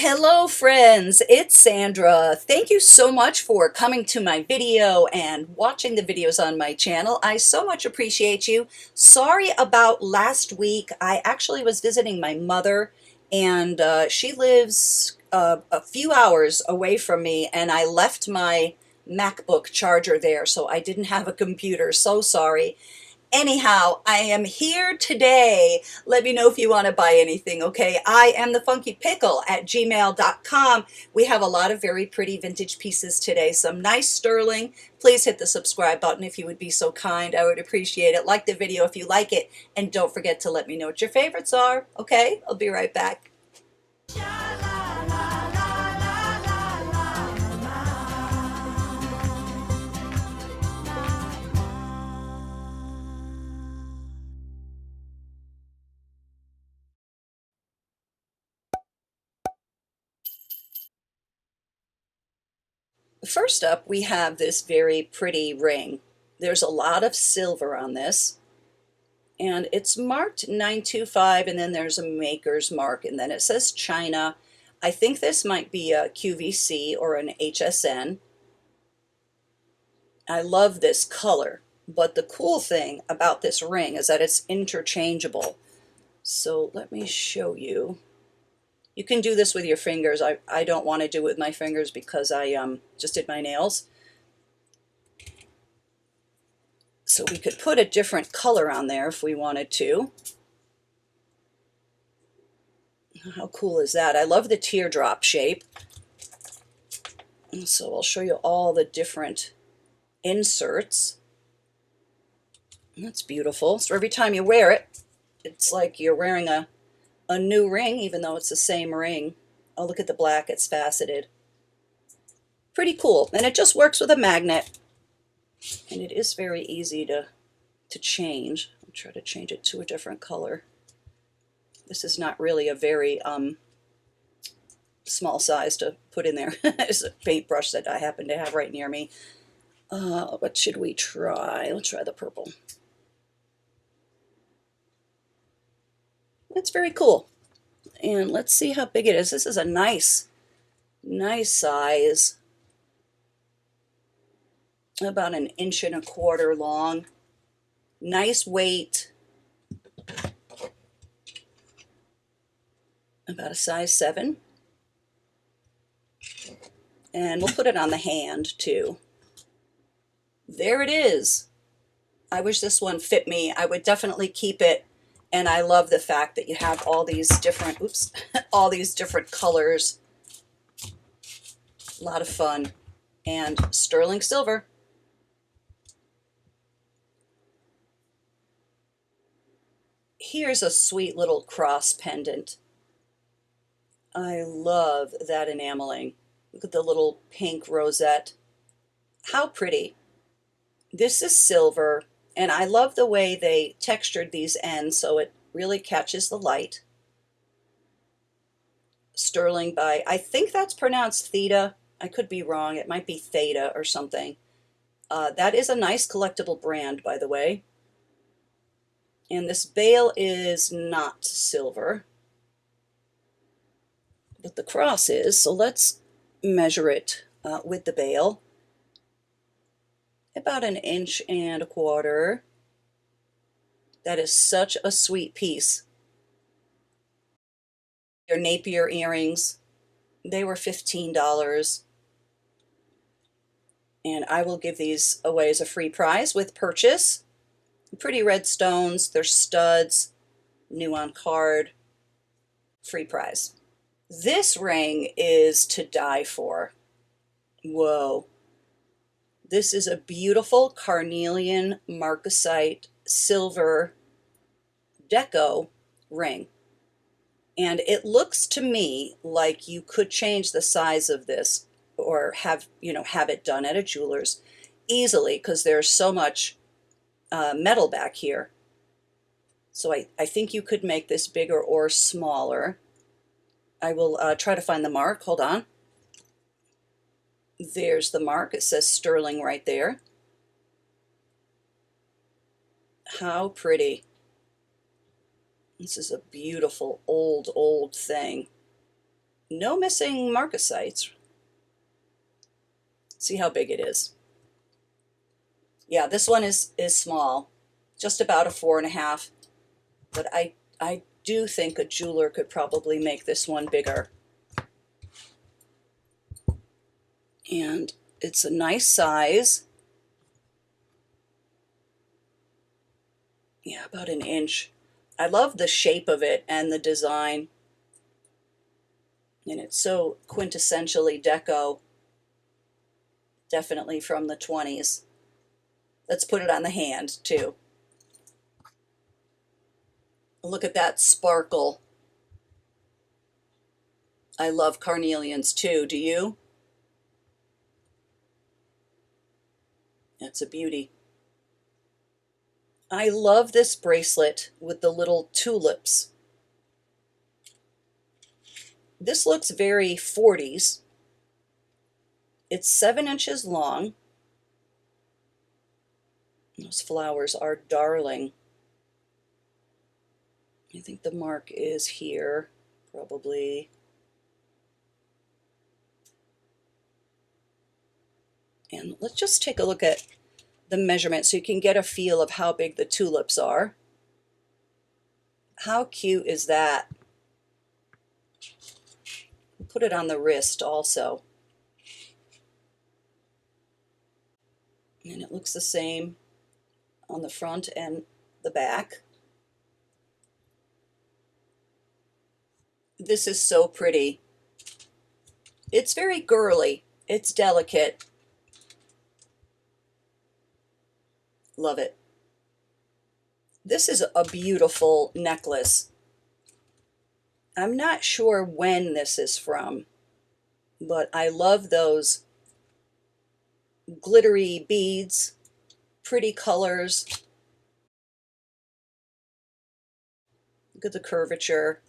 Hello friends, it's Sandra. Thank you so much for coming to my video and watching the videos on my channel. I so much appreciate you. Sorry about last week. I actually was visiting my mother and she lives a few hours away from me, and I left my MacBook charger there, so I didn't have a computer. So sorry. Anyhow, I am here today. Let me know if you want to buy anything, okay? I am the Funky Pickle at gmail.com. We have a lot of very pretty vintage pieces today. Some nice sterling. Please hit the subscribe button if you would be so kind. I would appreciate it. Like the video if you like it. And don't forget to let me know what your favorites are, okay? I'll be right back. First up, we have this very pretty ring. There's a lot of silver on this, and it's marked 925, and then there's a maker's mark, and then it says China. I think this might be a QVC or an HSN. I love this color, but the cool thing about this ring is that it's interchangeable. So let me show you. You can do this with your fingers. I don't want to do it with my fingers because I just did my nails. So we could put a different color on there if we wanted to. How cool is that? I love the teardrop shape. And so I'll show you all the different inserts. That's beautiful. So every time you wear it, it's like you're wearing a new ring, even though it's the same ring. Oh, look at the black, it's faceted. Pretty cool. And it just works with a magnet. And it is very easy to change. I'll try to change it to a different color. This is not really a very small size to put in there. It's a paintbrush that I happen to have right near me. What should we try? Let's try the purple. It's very cool. And let's see how big it is. This is a nice size. About 1.25 inches long. Nice weight. About a size 7. And we'll put it on the hand too. There it is. I wish this one fit me. I would definitely keep it. And I love the fact that you have all these different, all these different colors. A lot of fun. And sterling silver. Here's a sweet little cross pendant. I love that enameling. Look at the little pink rosette. How pretty. This is silver, and I love the way they textured these ends so it really catches the light. Sterling by, I think that's pronounced theta. I could be wrong. It might be theta or something. That is a nice collectible brand, by the way. And this bail is not silver, but the cross is. So let's measure it with the bail. About 1.25 inches. That is such a sweet piece. Your Napier earrings, they were $15. And I will give these away as a free prize with purchase. Pretty red stones, they're studs, new on card, free prize. This ring is to die for. Whoa. This is a beautiful carnelian marcasite silver deco ring. And it looks to me like you could change the size of this or have it done at a jeweler's easily, because there's so much metal back here. So I think you could make this bigger or smaller. I will try to find the mark. Hold on. There's the mark. It says sterling right there. How pretty. This is a beautiful old thing. no missing marcasites. See how big it is. Yeah, this one is small, just about a 4.5. But I do think a jeweler could probably make this one bigger. And it's a nice size. Yeah, about an inch. I love the shape of it and the design. And it's so quintessentially deco. Definitely from the 20s. Let's put it on the hand too. Look at that sparkle. I love carnelians too. Do you? That's a beauty. I love this bracelet with the little tulips. This looks very 40s. It's 7 inches long. Those flowers are darling. I think the mark is here, probably. And let's just take a look at the measurement so you can get a feel of how big the tulips are. How cute is that? Put it on the wrist also. And it looks the same on the front and the back. This is so pretty. It's very girly. It's delicate. Love it. This is a beautiful necklace. I'm not sure when this is from, but I love those glittery beads, pretty colors. Look at the curvature.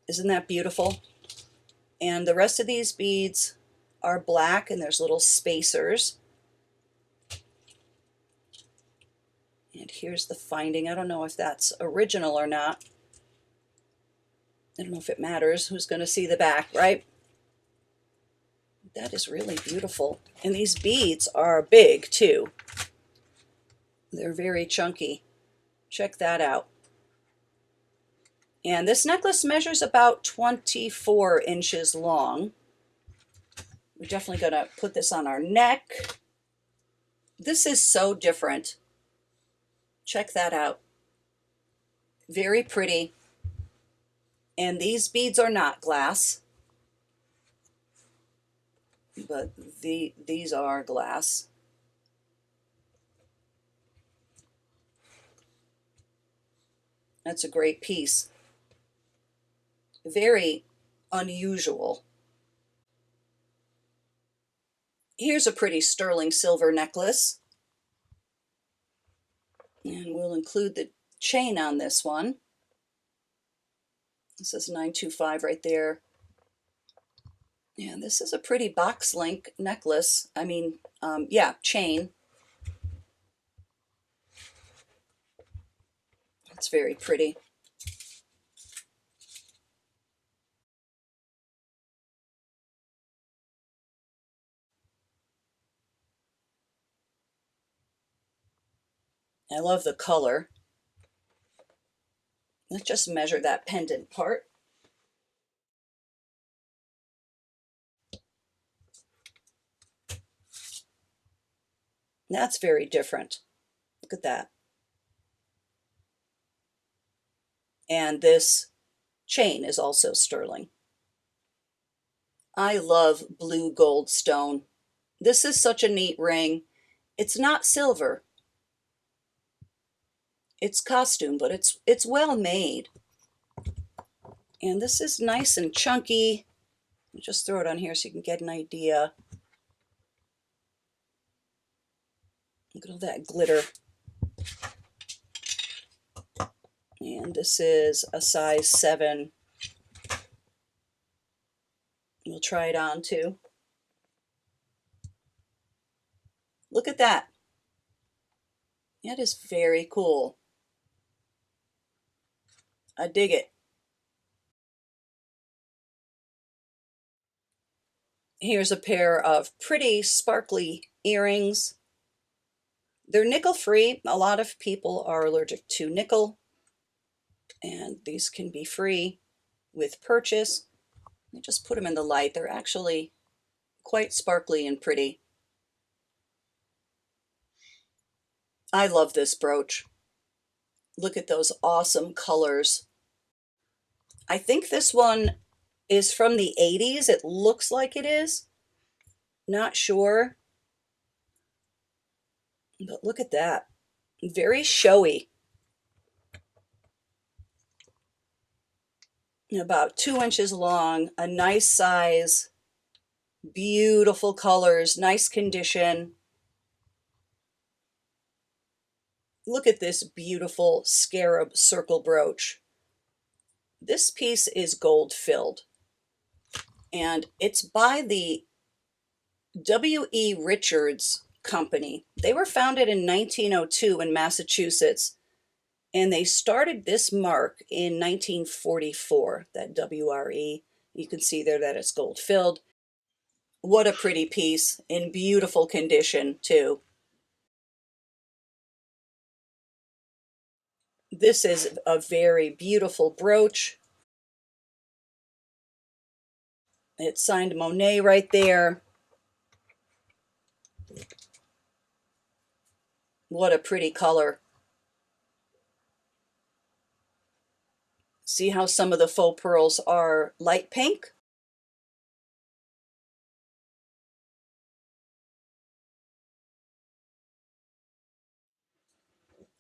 Isn't that beautiful? And the rest of these beads are black and there's little spacers. And here's the finding. I don't know if that's original or not. I don't know if it matters. Who's going to see the back, right? That is really beautiful. And these beads are big too. They're very chunky. Check that out. And this necklace measures about 24 inches long. We're definitely going to put this on our neck. This is so different. Check that out. Very pretty. And these beads are not glass, but these are glass. That's a great piece. Very unusual. Here's a pretty sterling silver necklace. And we'll include the chain on this one. This is 925 right there. And this is a pretty box link necklace. I mean, yeah, chain. It's very pretty. I love the color. Let's just measure that pendant part. That's very different. Look at that. And this chain is also sterling. I love blue gold stone. This is such a neat ring. It's not silver. It's costume, but it's well made. And this is nice and chunky. I'll just throw it on here so you can get an idea. Look at all that glitter. And this is a size 7. We'll try it on too. Look at that. That is very cool. I dig it. Here's a pair of pretty sparkly earrings. They're nickel free. A lot of people are allergic to nickel, and these can be free with purchase. You just put them in the light. They're actually quite sparkly and pretty. I love this brooch. Look at those awesome colors. I think this one is from the 80s. It looks like it is. Not sure. But look at that. Very showy. About 2 inches long, a nice size, beautiful colors, nice condition. Look at this beautiful scarab circle brooch. This piece is gold filled, and it's by the W.E. Richards Company. They were founded in 1902 in Massachusetts, and they started this mark in 1944, that WRE. You can see there that it's gold filled. What a pretty piece, in beautiful condition too. This is a very beautiful brooch. It's signed Monet right there. What a pretty color. See how some of the faux pearls are light pink?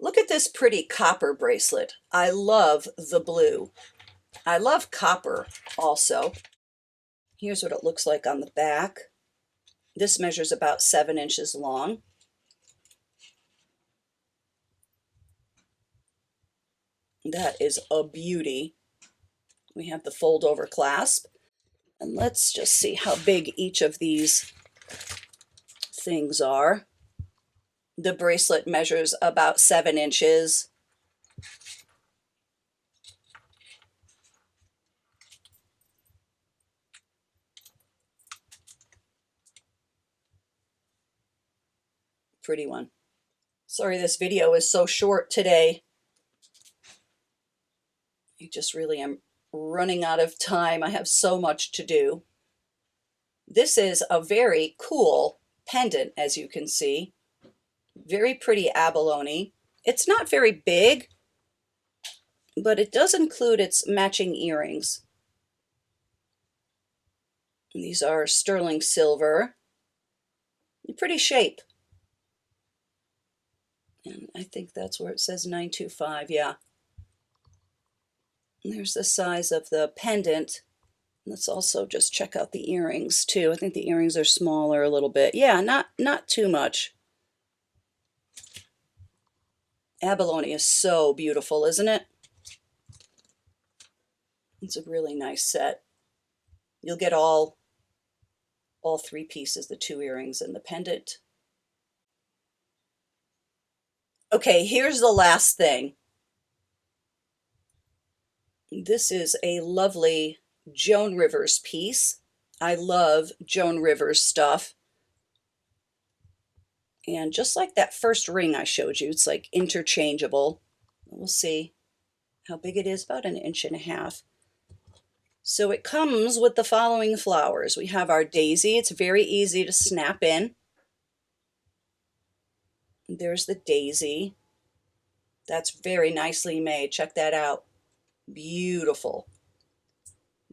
Look at this pretty copper bracelet. I love the blue. I love copper also. Here's what it looks like on the back. This measures about 7 inches long. That is a beauty. We have the fold over clasp. And let's just see how big each of these things are. The bracelet measures about 7 inches. Pretty one. Sorry this video is so short today. I just really am running out of time. I have so much to do. This is a very cool pendant, as you can see. Very pretty abalone. It's not very big, but it does include its matching earrings. These are sterling silver. Pretty shape. And I think that's where it says 925, yeah. And there's the size of the pendant. Let's also just check out the earrings too. I think the earrings are smaller a little bit. Yeah, not too much. Abalone is so beautiful, isn't it? It's a really nice set. You'll get all 3 pieces, the 2 earrings and the pendant. Okay, here's the last thing. This is a lovely Joan Rivers piece. I love Joan Rivers stuff. And just like that first ring I showed you, it's like interchangeable. We'll see how big it is, about 1.5 inches. So it comes with the following flowers. We have our daisy. It's very easy to snap in. There's the daisy. That's very nicely made. Check that out. Beautiful.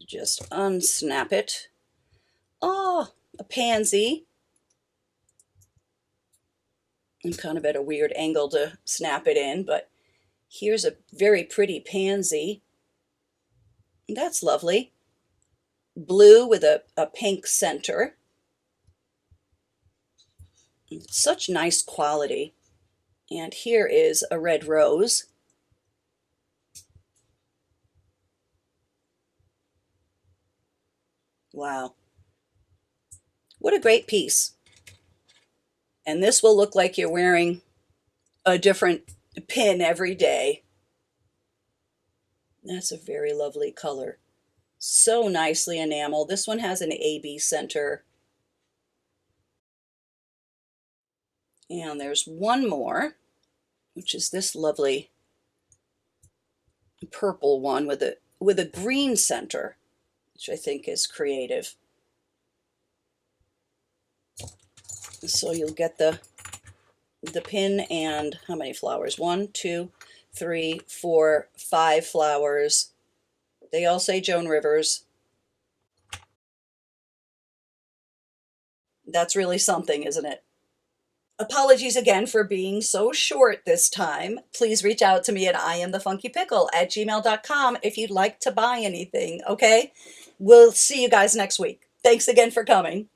Just unsnap it. Oh, a pansy. I'm kind of at a weird angle to snap it in, but here's a very pretty pansy. That's lovely. Blue with a pink center. Such nice quality. And here is a red rose. Wow. What a great piece. And this will look like you're wearing a different pin every day. That's a very lovely color. So nicely enameled. This one has an AB center. And there's one more, which is this lovely purple one with a green center, which I think is creative. So you'll get the pin and how many flowers? 1, 2, 3, 4, 5 flowers. They all say Joan Rivers. That's really something, isn't it? Apologies again for being so short this time. Please reach out to me at iamthefunkypickle@gmail.com if you'd like to buy anything, okay? We'll see you guys next week. Thanks again for coming.